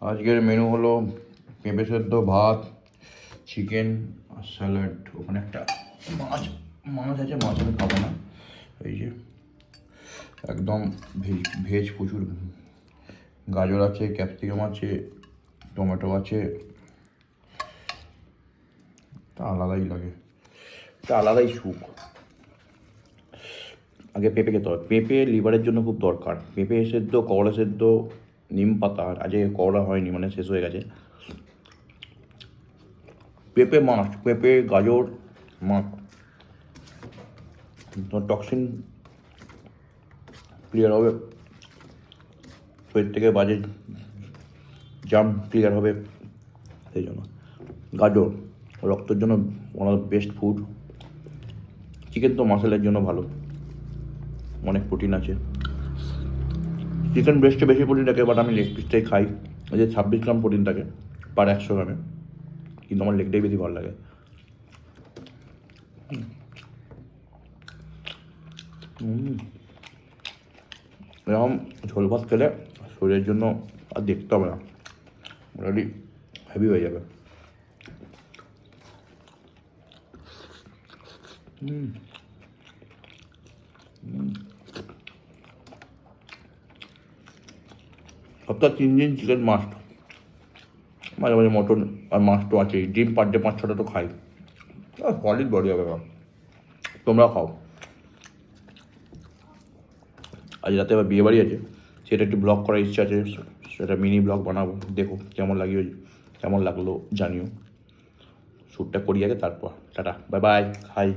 আজকের মেনু হলো পেঁপে সেদ্ধ, ভাত, চিকেন আর স্যালাড। ওখানে একটা মাছ আছে, মাছ আমি খাবো না। এই যে একদম ভেজ প্রচুর, গাজর আছে, ক্যাপসিকাম আছে, টমেটো আছে। তা আলাদাই লাগে, তা আলাদাই সুখ। আগে পেঁপে খেতে হবে, পেঁপে লিভারের জন্য খুব দরকার। পেঁপে সেদ্ধ, করলা সেদ্ধ, নিম পাতা। আজকে করলা হয়নি, মানে শেষ হয়ে গেছে। পেঁপে মাছ, পেঁপে গাজর মাছ, টক্সিন ক্লিয়ার হবে, শরীর থেকে বাজে জাম ক্লিয়ার হবে। সেই জন্য গাজর রক্তের জন্য one of the best food. Chicken তো মাসেলের জন্য ভালো, অনেক প্রোটিন আছে। চিকেন ব্রেস্টে বেশি প্রোটিন থাকে, বাট আমি লেগ পিসটাই খাই। ওই যে 26 গ্রাম প্রোটিন থাকে পার 100 গ্রামে, কিন্তু আমার লেগটাই বেশি ভালো লাগে। এরকম ঝোল ভাত খেলে শরীরের জন্য আর দেখতে হবে না, অলরেডি হেভি হয়ে যাবে। সপ্তাহে 3 দিন চিকেন মাস্ট, মাঝে মাঝে মটন আর মাছ তো আছেই। ডিম পার ডে 5-6টা তো খাই, সলিড বডি হবে। তোমরা খাও। আজ রাতে আবার বিয়ে বাড়ি আছে, সেটা একটু ব্লগ করার ইচ্ছা আছে, সেটা মিনি ব্লগ বানাবো। দেখো কেমন লাগলো জানিও। শ্যুটটা করি আগে, তারপর টাটা, বাই বাই, হাই।